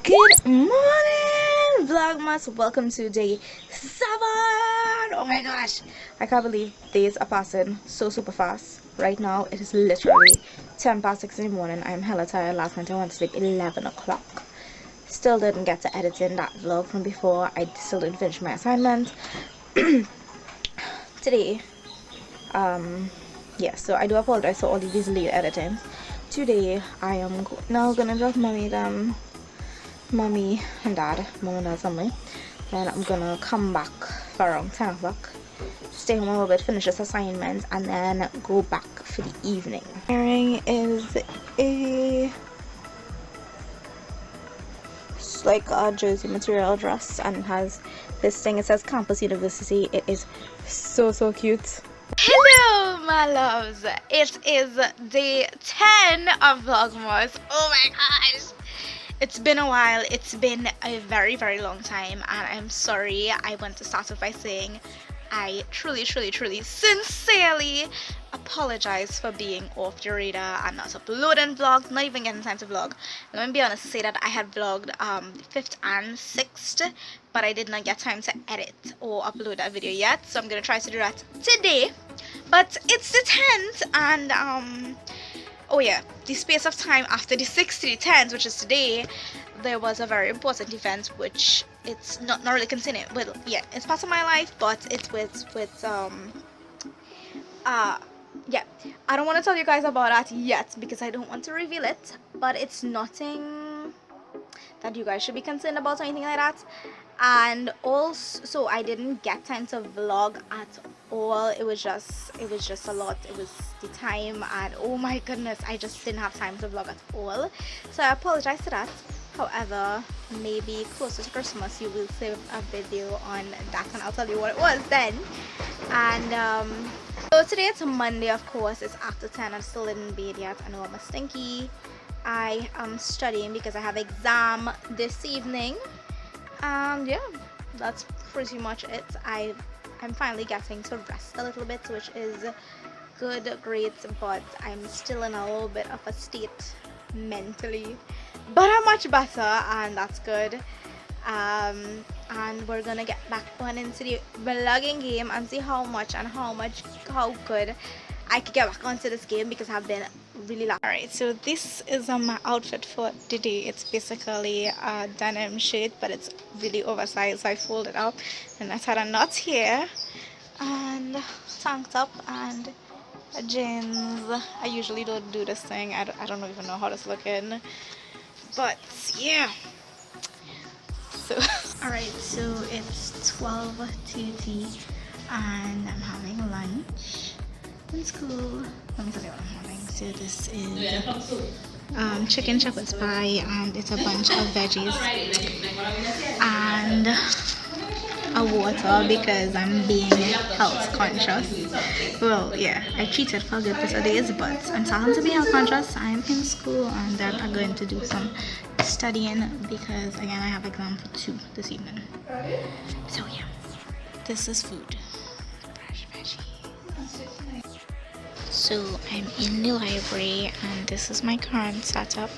Good morning, Vlogmas. Welcome to day 7. Oh my gosh, I can't believe days are passing so super fast. Right now, it is literally 10 past 6 in the morning. I'm hella tired. Last night I went to sleep 11 o'clock. Still didn't get to editing that vlog from before. I still didn't finish my assignment. Today, yeah, so I do apologize for all of these late editing. Today, I am now gonna drop mommy and dad somewhere. Then I'm gonna come back for around 10 o'clock, stay home a little bit, finish this assignment, and then go back for the evening. Wearing is it's like a jersey material dress, and it has this thing. It says Campus University. It is so cute. Hello my loves, it is day 10 of Vlogmas. Oh my gosh, it's been a while. It's been a very long time, and I'm sorry. I want to start off by saying I truly sincerely apologize for being off the radar and not uploading vlogs, not even getting time to vlog. Let me be honest to say that I had vlogged 5th and 6th, but I did not get time to edit or upload that video yet, so I'm gonna try to do that today. But it's the 10th, and oh yeah, the space of time after the 6th to the 10th, which is today, there was a very important event, which it's not really continuing. Well, yeah, it's part of my life, but it's with yeah, I don't want to tell you guys about that yet because I don't want to reveal it, but it's nothing that you guys should be concerned about or anything like that. And also, so I didn't get time to vlog at all. It was just a lot. It was the time, and oh my goodness, I just didn't have time to vlog at all, so I apologize for that. However, maybe closer to Christmas you will see a video on that, and I'll tell you what it was then. And so today it's a Monday, of course. It's after 10. I still didn't bathe yet. I know I'm a stinky. I am studying because I have exam this evening. And yeah, that's pretty much it. I'm finally getting to rest a little bit, which is good, great, but I'm still in a little bit of a state mentally, but I'm much better, and that's good. And we're gonna get back on into the vlogging game and see how good I could get back onto this game, because I've been really loud. Alright, so this is my outfit for the day. It's basically a denim shirt, but it's really oversized, so I fold it up and I tied a knot here, and tank top and jeans. I usually don't do this thing. I don't even know how this looking, but yeah. So alright, so it's 12:30 and I'm having lunch in school. Let me tell you what I'm having. So this is chicken shepherd's pie, and it's a bunch of veggies and a water because I'm being health conscious. Well, yeah, I cheated for good for days, but I'm starting to be health conscious. I'm in school, and then I'm going to do some studying because again I have exam for 2 this evening. So yeah, this is food. Fresh veggie. So I'm in the library, and this is my current setup.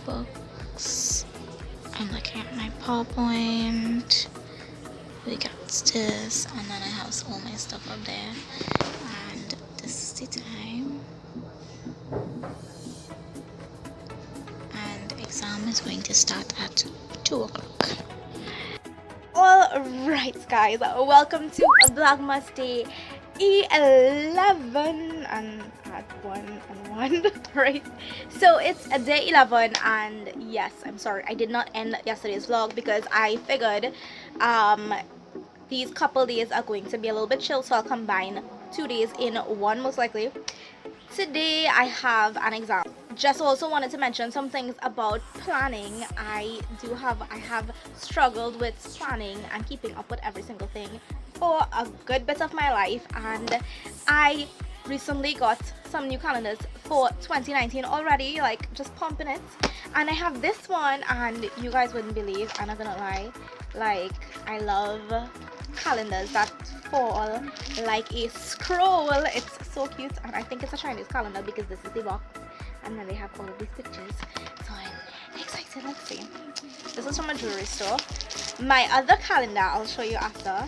Books. I'm looking at my PowerPoint. We got this, and then I have all my stuff up there. And this is the time. And exam is going to start at 2 o'clock. Alright guys, welcome to Vlogmas Day 11 and at 1 right? So it's a day 11, and yes, I'm sorry I did not end yesterday's vlog because I figured these couple days are going to be a little bit chill, so I'll combine 2 days in one most likely. Today I have an exam. Just also wanted to mention some things about planning. I have struggled with planning and keeping up with every single thing for a good bit of my life, and I recently got some new calendars for 2019 already, like just pumping it. And I have this one, and you guys wouldn't believe, I'm not gonna lie, like I love calendars that fall like a scroll. It's so cute, and I think it's a Chinese calendar because this is the box, and then they have all of these pictures, so I'm excited. it. Let's see. This is from a jewelry store. My other calendar, I'll show you after.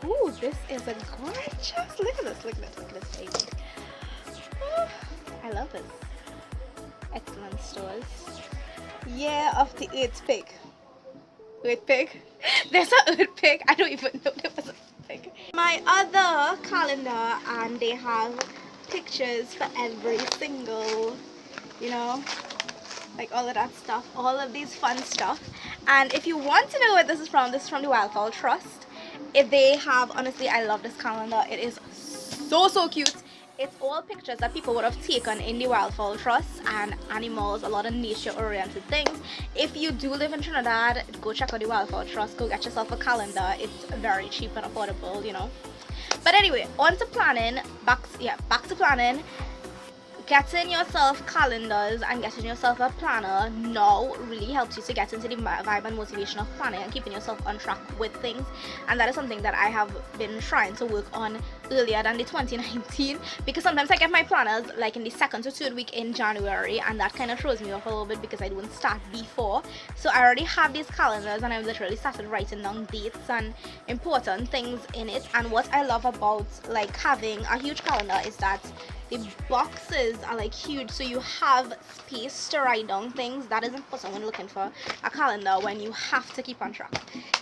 Ooh, this is a gorgeous. Look at this. Look at this. Look at this baby. Ooh, I love this. Excellent stores. Yeah, of the earth pig. Earth pig. There's an earth pig. I don't even know there was a pig. My other calendar, and they have pictures for every single, you know, like all of that stuff, all of these fun stuff. And if you want to know what this is from the Wildfowl Trust. If they have, honestly, I love this calendar. It is so cute. It's all pictures that people would have taken in the Wildfowl Trust and animals, a lot of nature oriented things. If you do live in Trinidad, go check out the Wildfowl Trust, go get yourself a calendar. It's very cheap and affordable, you know. But anyway, on to planning, back to planning. Getting yourself calendars and getting yourself a planner now really helps you to get into the vibe and motivation of planning and keeping yourself on track with things. And that is something that I have been trying to work on earlier than the 2019, because sometimes I get my planners like in the second to third week in January, and that kind of throws me off a little bit because I don't start before. So I already have these calendars and I've literally started writing down dates and important things in it. And what I love about like having a huge calendar is that the boxes are like huge, so you have space to write down things. That is important when looking for a calendar when you have to keep on track.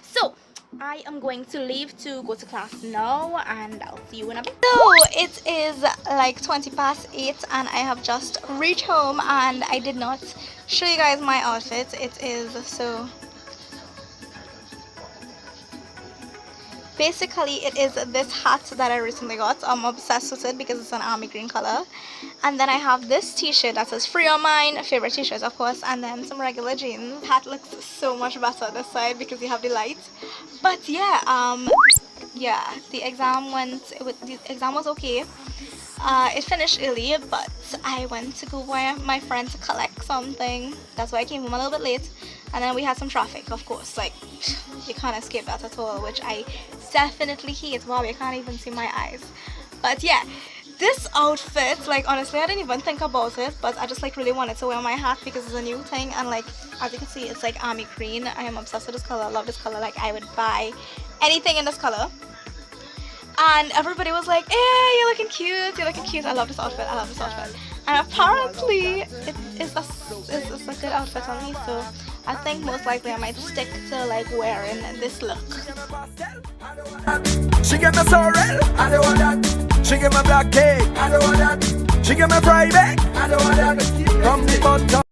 So I am going to leave to go to class now, and I'll see you in a bit. So it is like 8:20 and I have just reached home, and I did not show you guys my outfit. It is so basically it is this hat that I recently got. I'm obsessed with it because it's an army green color. And then I have this t-shirt that says free on mine, favorite t-shirt of course, and then some regular jeans. Hat looks so much better this side because you have the light. But yeah, the exam was okay. It finished early, but I went to go with my friend to collect something. That's why I came home a little bit late. And then we had some traffic, of course. Like, you can't escape that at all, which I definitely hate. Wow, you can't even see my eyes. But yeah, this outfit, like honestly, I didn't even think about it, but I just like really wanted to wear my hat because it's a new thing. And like, as you can see, it's like army green. I am obsessed with this color. I love this color. Like, I would buy anything in this color. And everybody was like, hey, you're looking cute, you're looking cute. I love this outfit, I love this outfit. And apparently it's a good outfit on me, so I think most likely I might stick to like wearing this look. She get my sorrel, I don't want that. She get my black cake, I don't want that. She get my private, I don't want that. From the bottom.